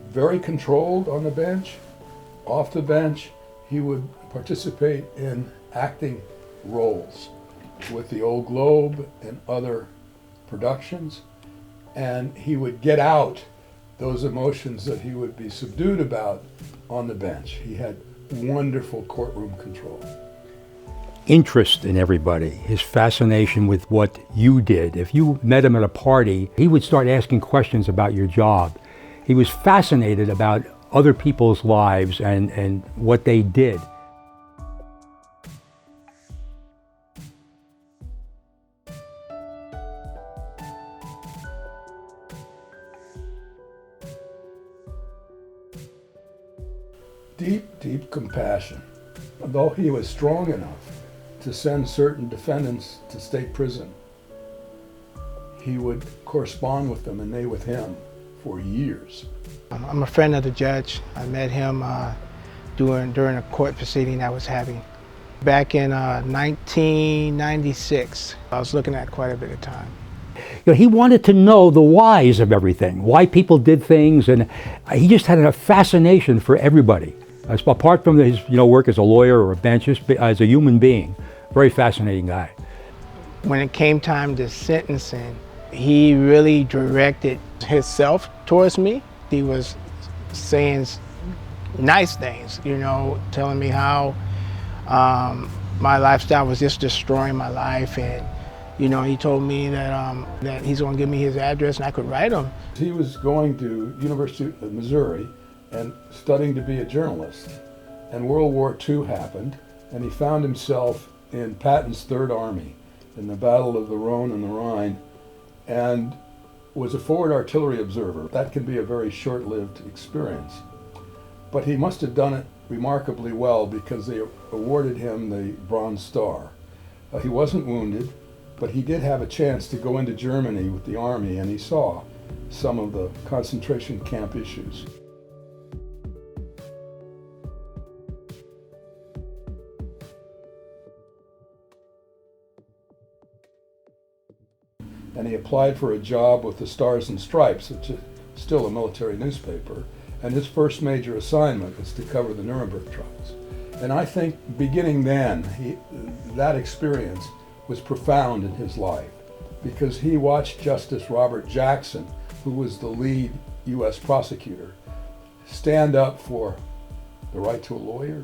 very controlled on the bench. Off the bench, he would participate in acting roles with the Old Globe and other productions, and he would get out those emotions that he would be subdued about on the bench. He had wonderful courtroom control. Interest in everybody, his fascination with what you did. If you met him at a party, he would start asking questions about your job. He was fascinated about other people's lives and what they did. Deep, deep compassion. Though he was strong enough to send certain defendants to state prison, he would correspond with them and they with him for years. I'm a friend of the judge. I met him during a court proceeding I was having. Back in 1996, I was looking at quite a bit of time. You know, he wanted to know the whys of everything, why people did things, and he just had a fascination for everybody. Apart from his work as a lawyer or a bench, as a human being, very fascinating guy. When it came time to sentencing, he really directed himself towards me. He was saying nice things, telling me how my lifestyle was just destroying my life, and he told me that he's going to give me his address and I could write him. He was going to University of Missouri and studying to be a journalist, and World War II happened, and he found himself in Patton's Third Army in the Battle of the Rhone and the Rhine, and was a forward artillery observer. That can be a very short-lived experience, but he must have done it remarkably well because they awarded him the Bronze Star. He wasn't wounded, but he did have a chance to go into Germany with the army, and he saw some of the concentration camp issues. And he applied for a job with the Stars and Stripes, which is still a military newspaper, and his first major assignment was to cover the Nuremberg trials. And I think beginning then, that experience was profound in his life, because he watched Justice Robert Jackson, who was the lead U.S. prosecutor, stand up for the right to a lawyer,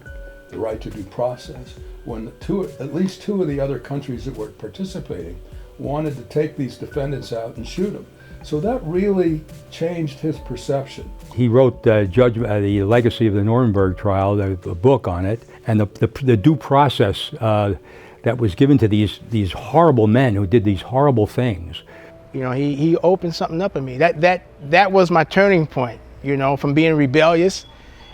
the right to due process, when at least two of the other countries that were participating wanted to take these defendants out and shoot them. So that really changed his perception. He wrote the Legacy of the Nuremberg Trial, the book on it, and the due process that was given to these horrible men who did these horrible things. He opened something up in me. That was my turning point. From being rebellious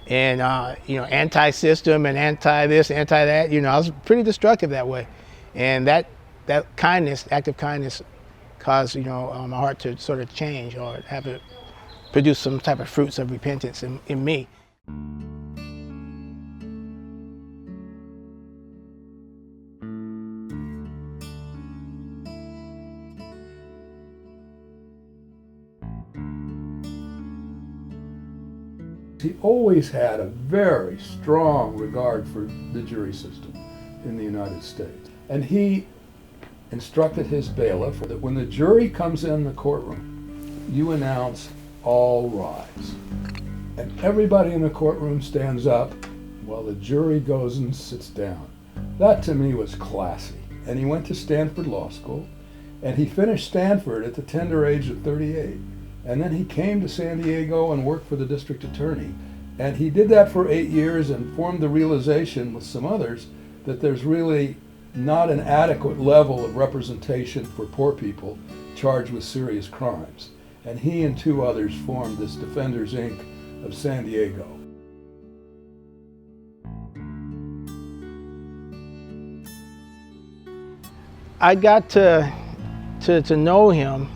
and anti-system and anti-this, anti-that. I was pretty destructive that way, and that kindness, act of kindness, caused my heart to sort of change or have it produce some type of fruits of repentance in me. He always had a very strong regard for the jury system in the United States. And he instructed his bailiff that when the jury comes in the courtroom, you announce, "All rise." And everybody in the courtroom stands up while the jury goes and sits down. That to me was classy. And he went to Stanford Law School, and he finished Stanford at the tender age of 38. And then he came to San Diego and worked for the district attorney. And he did that for 8 years and formed the realization with some others that there's really not an adequate level of representation for poor people charged with serious crimes. And he and two others formed this Defenders Inc. of San Diego. I got to know him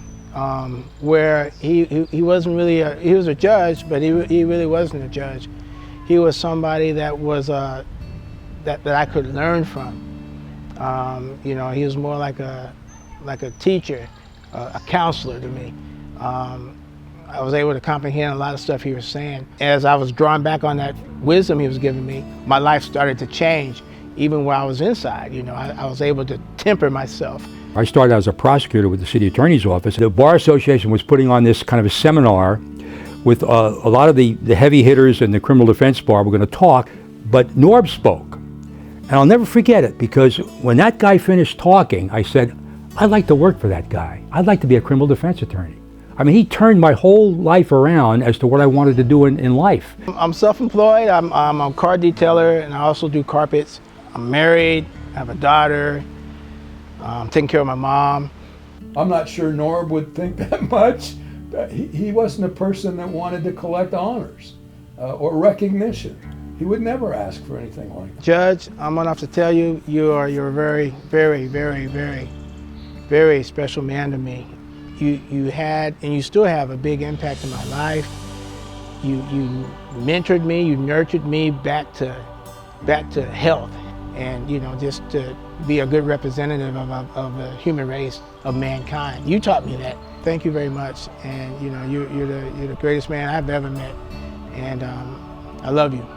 where he wasn't really he was a judge, but he really wasn't a judge. He was somebody that was that I could learn from. He was more like a teacher, a counselor to me. I was able to comprehend a lot of stuff he was saying. As I was drawing back on that wisdom he was giving me, my life started to change. Even while I was inside, you know, I was able to temper myself. I started as a prosecutor with the city attorney's office. The Bar Association was putting on this kind of a seminar with a lot of the heavy hitters in the criminal defense bar were going to talk, but Norb spoke. And I'll never forget it, because when that guy finished talking, I said, I'd like to work for that guy. I'd like to be a criminal defense attorney. I mean, he turned my whole life around as to what I wanted to do in life. I'm self-employed. I'm a car detailer, and I also do carpets. I'm married, I have a daughter, I'm taking care of my mom. I'm not sure Norb would think that much. He wasn't a person that wanted to collect honors or recognition. He would never ask for anything like that. Judge, I'm gonna have to tell you, you're a very, very, very, very, very special man to me. You had, and you still have, a big impact in my life. You mentored me, you nurtured me back to health. And, you know, just to be a good representative of the human race, of mankind. You taught me that. Thank you very much. And, you know, you're the greatest man I've ever met. And I love you.